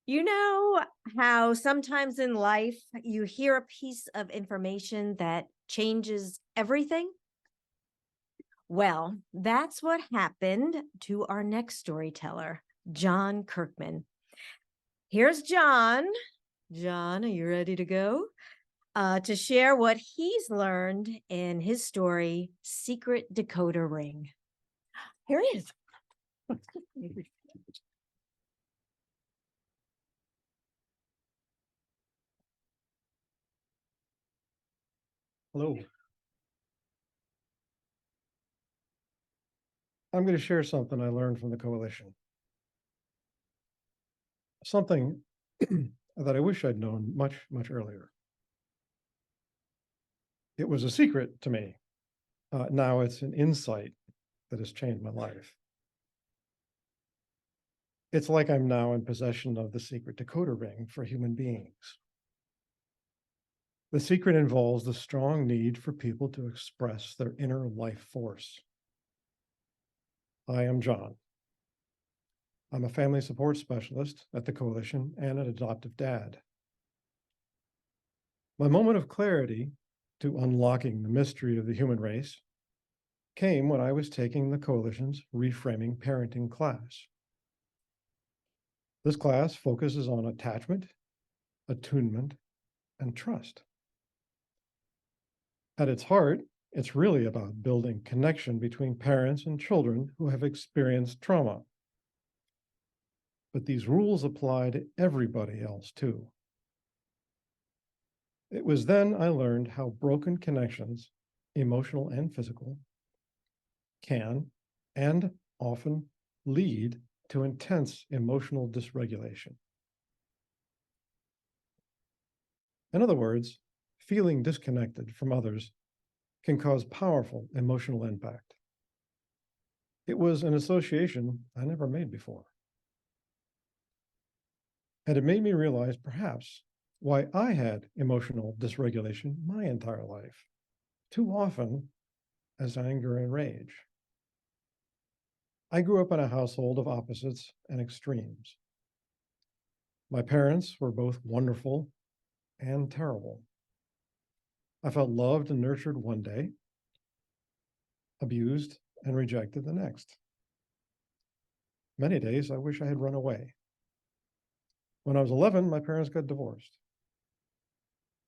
You know how sometimes in life you hear a piece of information that changes everything? Well, that's what happened to our next storyteller, John Kirkman. Here's John. John, are you ready to go? To share what he's learned in his story, Secret Decoder Ring. Here he is. Hello. I'm going to share something I learned from the coalition. Something that I wish I'd known much, much earlier. It was a secret to me. Now it's an insight that has changed my life. It's like I'm now in possession of the secret decoder ring for human beings. The secret involves the strong need for people to express their inner life force. I am John. I'm a family support specialist at the coalition and an adoptive dad. My moment of clarity to unlocking the mystery of the human race came when I was taking the coalition's Reframing Parenting class. This class focuses on attachment, attunement, and trust. At its heart, it's really about building connection between parents and children who have experienced trauma. But these rules apply to everybody else too. It was then I learned how broken connections, emotional and physical, can and often lead to intense emotional dysregulation. In other words, feeling disconnected from others can cause powerful emotional impact. It was an association I never made before. And it made me realize perhaps why I had emotional dysregulation my entire life, too often as anger and rage. I grew up in a household of opposites and extremes. My parents were both wonderful and terrible. I felt loved and nurtured one day, abused and rejected the next. Many days I wish I had run away. When I was 11, my parents got divorced.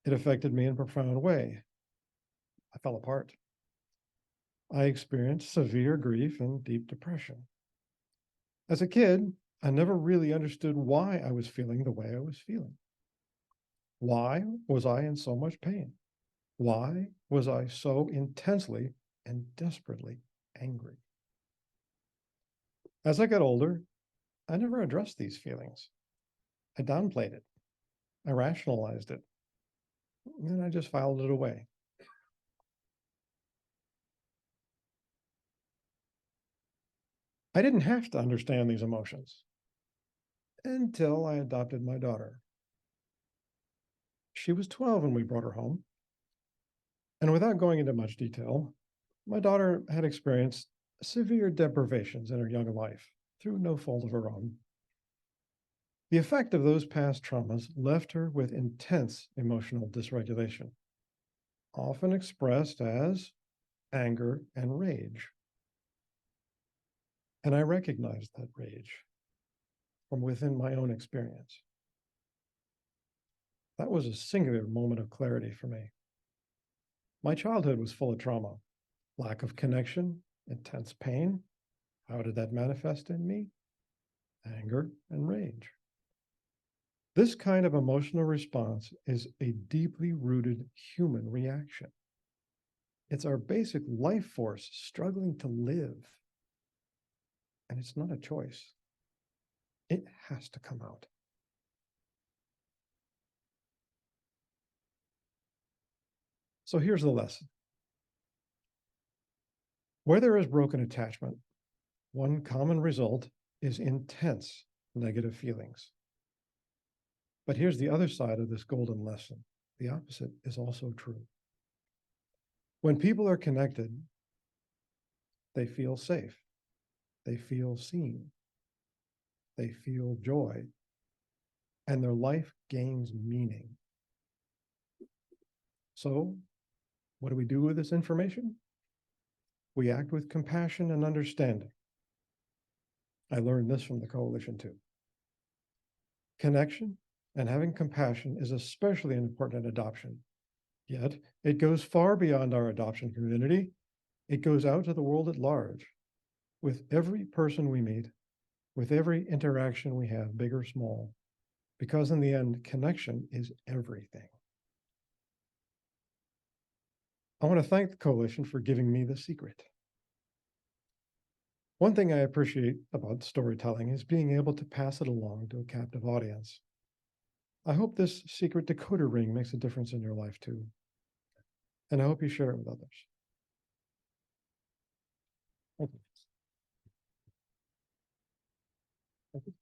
It affected me in a profound way. I fell apart. I experienced severe grief and deep depression. As a kid, I never really understood why I was feeling the way I was feeling. Why was I in so much pain? Why was I so intensely and desperately angry? As I got older, I never addressed these feelings. I downplayed it. I rationalized it. And I just filed it away. I didn't have to understand these emotions until I adopted my daughter. She was 12 when we brought her home. And without going into much detail, my daughter had experienced severe deprivations in her young life through no fault of her own. The effect of those past traumas left her with intense emotional dysregulation, often expressed as anger and rage. And I recognized that rage from within my own experience. That was a singular moment of clarity for me. My childhood was full of trauma, lack of connection, intense pain. How did that manifest in me? Anger and rage. This kind of emotional response is a deeply rooted human reaction. It's our basic life force struggling to live. And it's not a choice. It has to come out. So here's the lesson. Where there is broken attachment, one common result is intense negative feelings. But here's the other side of this golden lesson. The opposite is also true. When people are connected, they feel safe. They feel seen. They feel joy. and their life gains meaning. So, what do we do with this information? We act with compassion and understanding. I learned this from the coalition too. Connection and having compassion is especially important in adoption. Yet, it goes far beyond our adoption community. It goes out to the world at large. With every person we meet, with every interaction we have, big or small, because in the end, connection is everything. I want to thank the coalition for giving me the secret. One thing I appreciate about storytelling is being able to pass it along to a captive audience. I hope this secret decoder ring makes a difference in your life too. And I hope you share it with others. Thank you. Thank you.